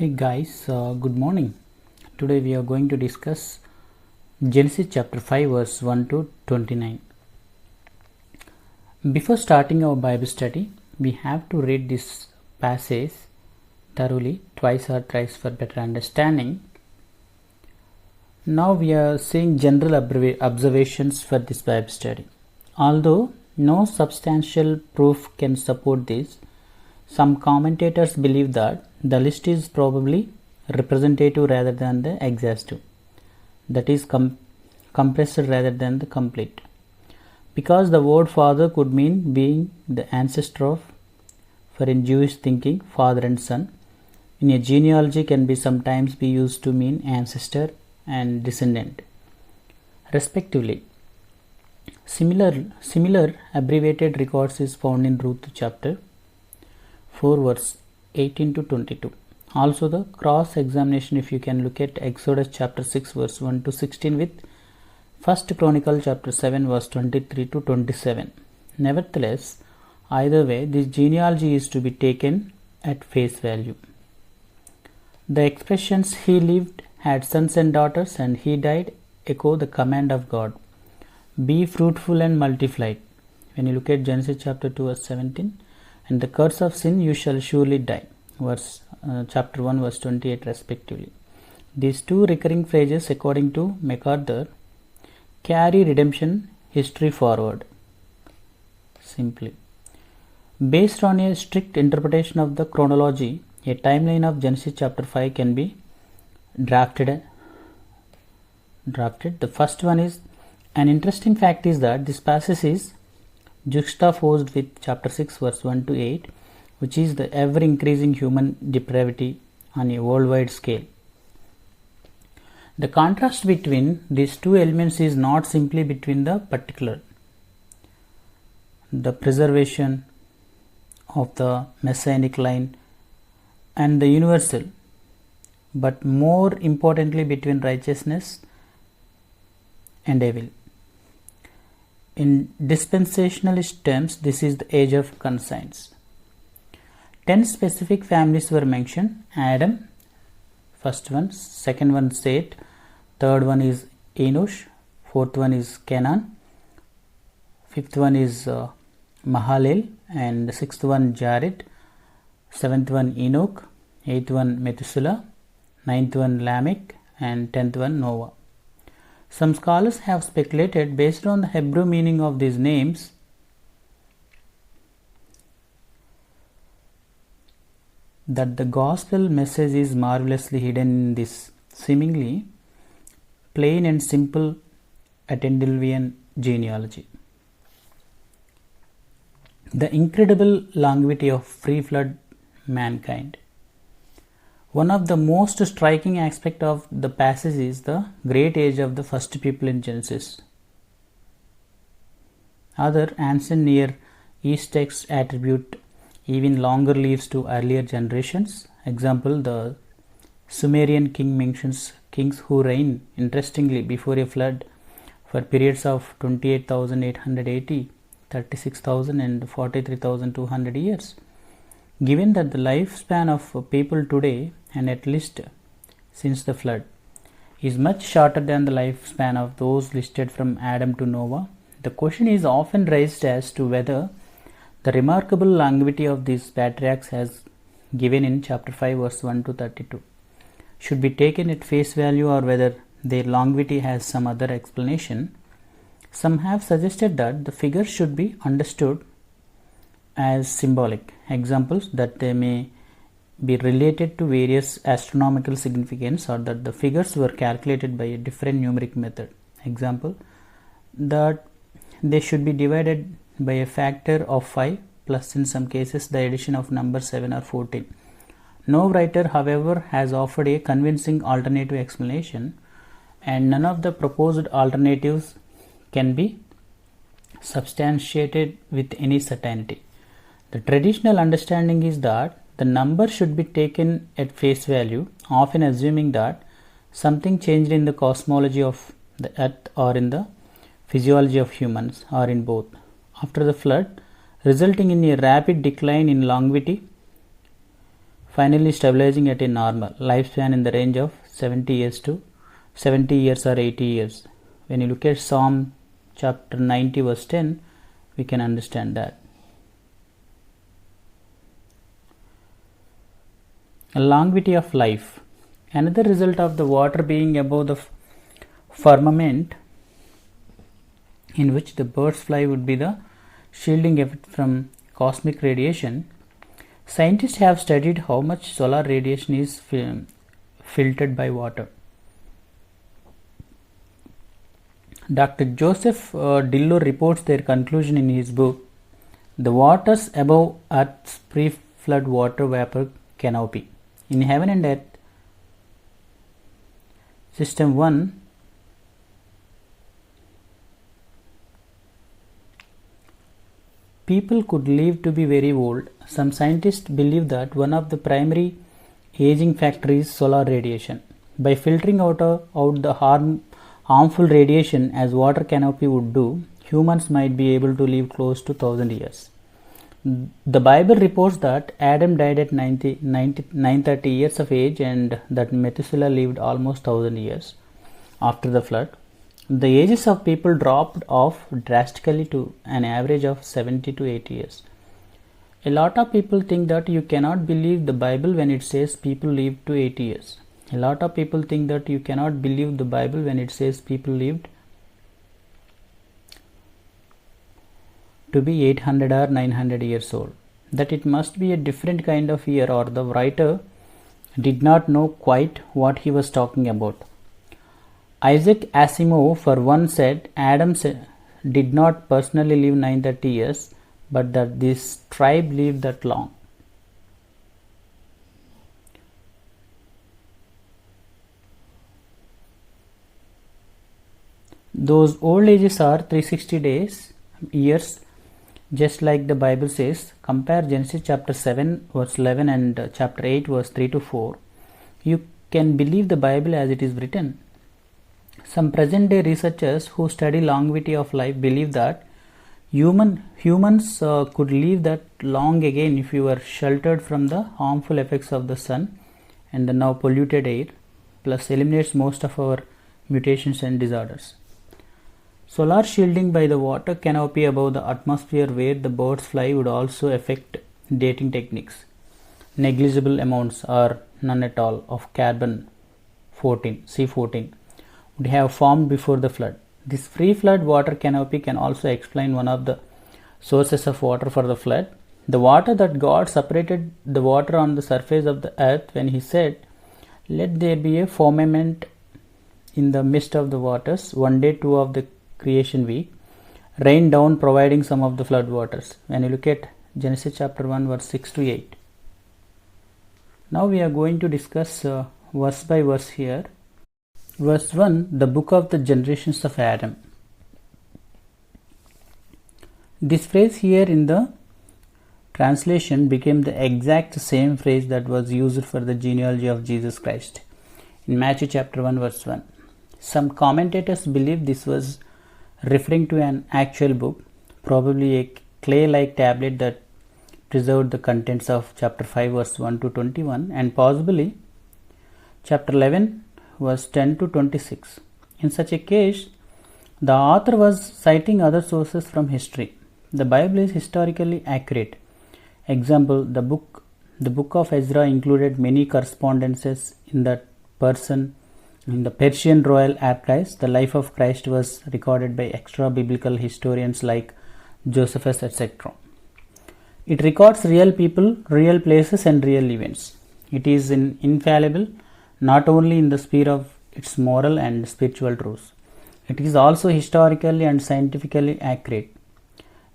Hey guys, good morning. Today we are going to discuss Genesis chapter 5 verse 1 to 29. Before starting our Bible study, we have to read this passage thoroughly twice or thrice for better understanding. Now we are seeing general observations for this Bible study. Although no substantial proof can support this, some commentators believe that the list is probably representative rather than the exhaustive, that is compressed rather than the complete, because the word father could mean being the ancestor of, for in Jewish thinking, father and son. In a genealogy can be sometimes be used to mean ancestor and descendant, respectively. Similar abbreviated records is found in Ruth chapter 4 verse 18 to 22. Also the cross examination, if you can look at Exodus chapter 6 verse 1 to 16 with 1 Chronicle chapter 7 verse 23 to 27. Nevertheless, either way, this genealogy is to be taken at face value. The expressions he lived, had sons and daughters, and he died echo the command of God, be fruitful and multiply. When you look at Genesis chapter 2 verse 17, and the curse of sin you shall surely die, chapter 1 verse 28 respectively. These two recurring phrases, according to MacArthur, carry redemption history forward. Simply, based on a strict interpretation of the chronology, a timeline of Genesis chapter 5 can be drafted. The first one is, an interesting fact is that this passage is juxtaposed with chapter 6 verse 1 to 8, which is the ever increasing human depravity on a worldwide scale. The contrast between these two elements is not simply between the particular, the preservation of the messianic line, and the universal, but more importantly between righteousness and evil. In dispensationalist terms, this is the age of conscience. 10 specific families were mentioned. Adam, first one, second one Seth, third one is Enosh, fourth one is Canaan, fifth one is Mahalalel, and sixth one Jared, seventh one Enoch, eighth one Methuselah, ninth one Lamech, and 10th one Noah. Some scholars have speculated, based on the Hebrew meaning of these names, that the gospel message is marvelously hidden in this seemingly plain and simple Attendelvian genealogy. The incredible longevity of pre-flood mankind. One of the most striking aspects of the passage is the great age of the first people in Genesis. Other ancient Near East texts attribute even longer lives to earlier generations. Example, the Sumerian king mentions kings who reigned, interestingly, before a flood for periods of 28,880, 36,000 and 43,200 years. Given that the lifespan of people today, and at least since the flood, is much shorter than the lifespan of those listed from Adam to Noah, the question is often raised as to whether the remarkable longevity of these patriarchs, as given in chapter 5 verse 1 to 32, should be taken at face value or whether their longevity has some other explanation. Some have suggested that the figures should be understood as symbolic examples, that they may be related to various astronomical significance, or that the figures were calculated by a different numeric method. Example, that they should be divided by a factor of 5 plus in some cases the addition of number 7 or 14. No writer, however, has offered a convincing alternative explanation, and none of the proposed alternatives can be substantiated with any certainty. The traditional understanding is that the number should be taken at face value, often assuming that something changed in the cosmology of the earth or in the physiology of humans, or in both, after the flood, resulting in a rapid decline in longevity finally stabilizing at a normal lifespan in the range of 70 years to 70 years or 80 years. When you look at Psalm chapter 90 verse 10, we can understand that. A longevity of life. Another result of the water being above the firmament in which the birds fly would be the shielding effect from cosmic radiation. Scientists have studied how much solar radiation is filtered by water. Dr. Joseph Dillo reports their conclusion in his book, The Waters Above Earth's Pre-Flood Water Vapor Canopy. In Heaven and Earth, System 1, people could live to be very old. Some scientists believe that one of the primary aging factors is solar radiation. By filtering out the harmful radiation as water canopy would do, humans might be able to live close to 1000 years. The Bible reports that Adam died at 930 years of age and that Methuselah lived almost 1000 years after the flood. The ages of people dropped off drastically to an average of 70 to 80 years. A lot of people think that you cannot believe the Bible when it says people live to 80 years. A lot of people think that you cannot believe the Bible when it says people lived to be 800 or 900 years old. That it must be a different kind of year, or the writer did not know quite what he was talking about. Isaac Asimov for one said Adam did not personally live 930 years, but that this tribe lived that long. Those old ages are 360 years, just like the Bible says. Compare Genesis chapter 7 verse 11 and chapter 8 verse 3 to 4. You can believe the Bible as it is written. Some present day researchers who study longevity of life believe that humans could live that long again if you were sheltered from the harmful effects of the sun and the now polluted air, plus eliminates most of our mutations and disorders. Solar shielding by the water canopy above the atmosphere where the birds fly would also affect dating techniques. Negligible amounts or none at all of carbon 14, C14 would have formed before the flood. This pre-flood water canopy can also explain one of the sources of water for the flood. The water that God separated the water on the surface of the earth when he said, "Let there be a firmament in the midst of the waters," one day 2 of the creation week, rained down providing some of the flood waters. When you look at Genesis chapter 1 verse 6 to 8. Now we are going to discuss verse by verse here. Verse 1, the book of the generations of Adam. This phrase here in the translation became the exact same phrase that was used for the genealogy of Jesus Christ in Matthew chapter 1 verse 1. Some commentators believe this was referring to an actual book, probably a clay-like tablet that preserved the contents of chapter 5 verse 1 to 21 and possibly chapter 11 verse 10 to 26. In such a case, the author was citing other sources from history. The Bible is historically accurate. Example, the book of Ezra included many correspondences in the Persian royal archives. The life of Christ was recorded by extra biblical historians like Josephus, etc. It records real people, real places, and real events. It is infallible not only in the sphere of its moral and spiritual truths. It is also historically and scientifically accurate.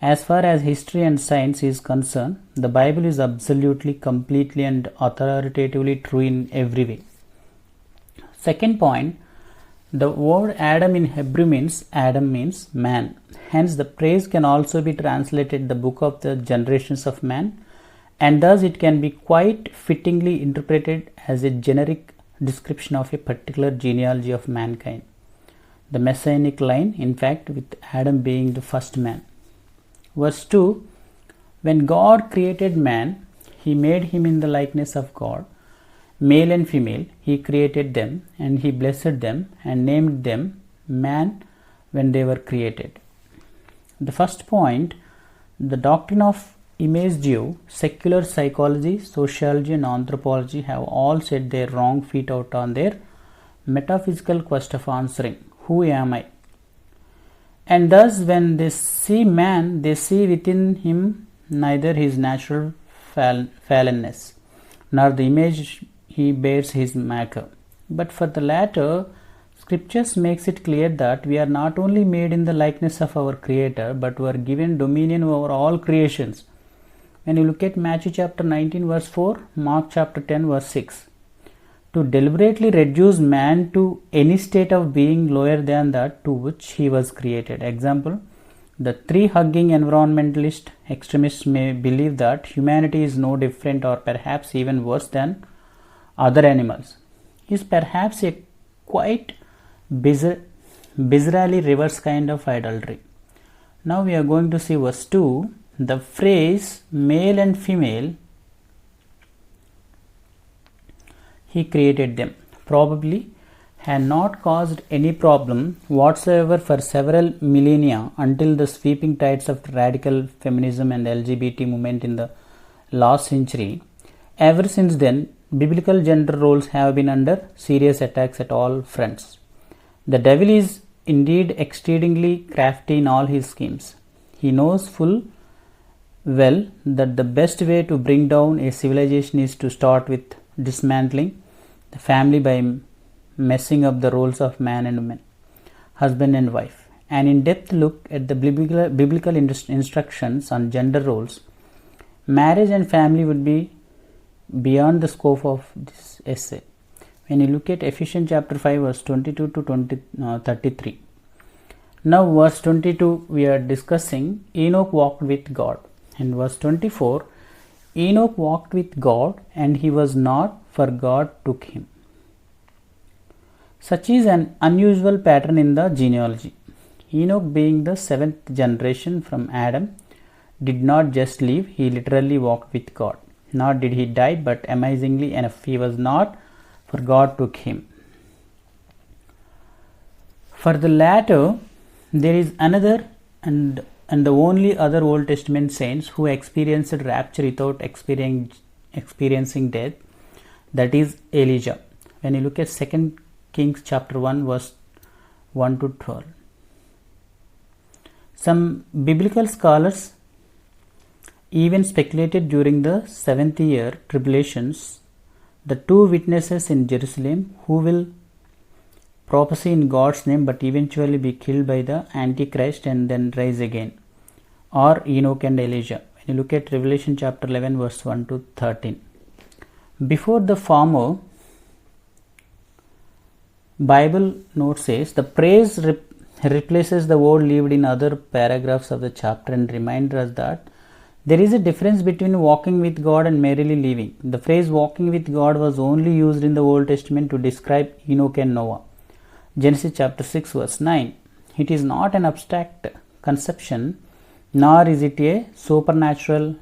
As far as history and science is concerned, the Bible is absolutely, completely, and authoritatively true in every way. Second point, the word Adam in Hebrew means man. Hence, the phrase can also be translated the book of the generations of man, and thus it can be quite fittingly interpreted as a generic description of a particular genealogy of mankind. The messianic line, in fact, with Adam being the first man. Verse 2, when God created man, He made him in the likeness of God. Male and female, he created them, and he blessed them and named them man when they were created. The first point, the doctrine of imago, secular psychology, sociology, and anthropology have all set their wrong feet out on their metaphysical quest of answering, who am I? And thus, when they see man, they see within him neither his natural fallenness, nor the image he bears his maker. But for the latter, Scriptures makes it clear that we are not only made in the likeness of our Creator, but were given dominion over all creations. When you look at Matthew chapter 19 verse 4, Mark chapter 10 verse 6, to deliberately reduce man to any state of being lower than that to which he was created. Example, the tree-hugging environmentalist extremists may believe that humanity is no different or perhaps even worse than other animals. Is perhaps a quite bizarrely reverse kind of idolatry. Now we are going to see verse 2. The phrase male and female, he created them, probably had not caused any problem whatsoever for several millennia until the sweeping tides of radical feminism and LGBT movement in the last century. Ever since then, biblical gender roles have been under serious attacks at all fronts. The devil is indeed exceedingly crafty in all his schemes. He knows full well that the best way to bring down a civilization is to start with dismantling the family by messing up the roles of man and woman, husband and wife. An in-depth look at the biblical instructions on gender roles, marriage and family would be beyond the scope of this essay. When you look at Ephesians chapter 5 verse 22 to 33. Now verse 22 we are discussing Enoch walked with God. And verse 24, Enoch walked with God and he was not, for God took him. Such is an unusual pattern in the genealogy. Enoch, being the seventh generation from Adam, did not just live, he literally walked with God. Nor did he die, but amazingly enough, he was not, for God took him. For the latter, there is another and the only other Old Testament saints who experienced rapture without experiencing death, that is Elijah. When you look at 2 Kings chapter 1 verse 1 to 12. Some biblical scholars even speculated during the 70-year tribulations, the two witnesses in Jerusalem who will prophesy in God's name but eventually be killed by the Antichrist and then rise again, or Enoch and Elijah. When you look at Revelation chapter 11 verse 1 to 13. Before the former, Bible note says the praise replaces the word lived in other paragraphs of the chapter and reminds us that there is a difference between walking with God and merely living. The phrase walking with God was only used in the Old Testament to describe Enoch and Noah. Genesis chapter 6 verse 9. It is not an abstract conception, nor is it a supernatural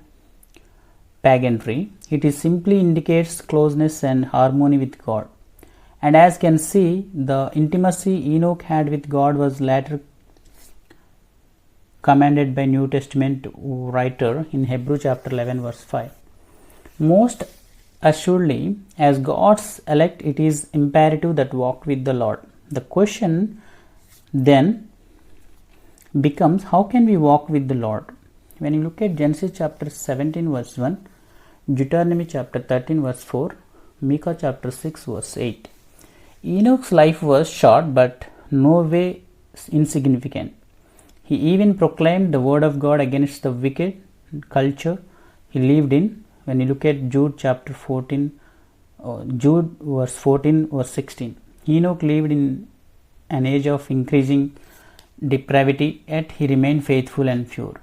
pageantry. It is simply indicates closeness and harmony with God. And as can see, the intimacy Enoch had with God was later commanded by New Testament writer in Hebrew chapter 11 verse 5. Most assuredly, as God's elect, it is imperative that walk with the Lord. The question then becomes, how can we walk with the Lord? When you look at Genesis chapter 17 verse 1, Deuteronomy chapter 13 verse 4, Micah chapter 6 verse 8. Enoch's life was short but no way insignificant. He even proclaimed the word of God against the wicked culture he lived in. When you look at Jude chapter 14, Jude verse 14 verse 16. Enoch lived in an age of increasing depravity, yet he remained faithful and pure.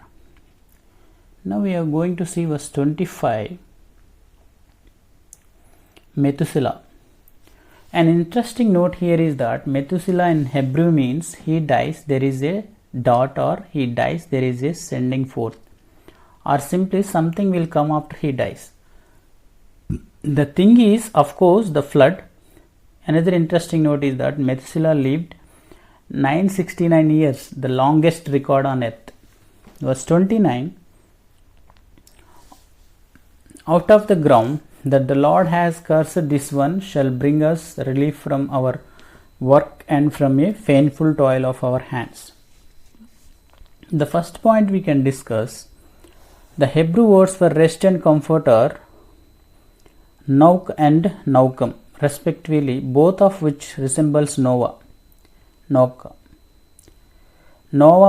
Now we are going to see verse 25. Methuselah. An interesting note here is that Methuselah in Hebrew means he dies, there is a dot, or he dies, there is a sending forth, or simply something will come after he dies. The thing is, of course, the flood. Another interesting note is that Methuselah lived 969 years, the longest record on earth. Verse 29, out of the ground that the Lord has cursed, this one shall bring us relief from our work and from a painful toil of our hands. The first point we can discuss, the Hebrew words for rest and comfort are Nauk and Naukum, respectively, both of which resembles Noah. Noah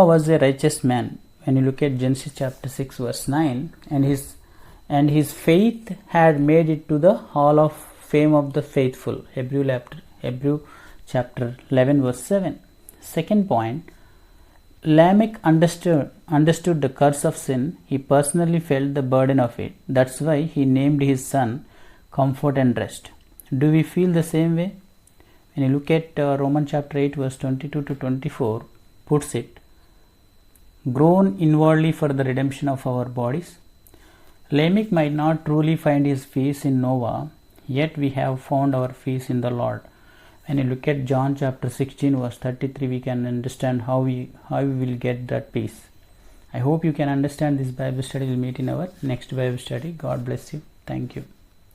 was a righteous man. When you look at Genesis chapter 6 verse 9, and his faith had made it to the hall of fame of the faithful. Hebrew chapter 11 verse 7. Second point, Lamech understood the curse of sin. He personally felt the burden of it. That's why he named his son Comfort and Rest. Do we feel the same way? When you look at Romans chapter 8 verse 22 to 24, puts it, groan inwardly for the redemption of our bodies. Lamech might not truly find his peace in Noah, yet we have found our peace in the Lord. When you look at John chapter 16 verse 33, we can understand how we will get that peace. I hope you can understand this Bible study. We'll meet in our next Bible study. God bless you. Thank you.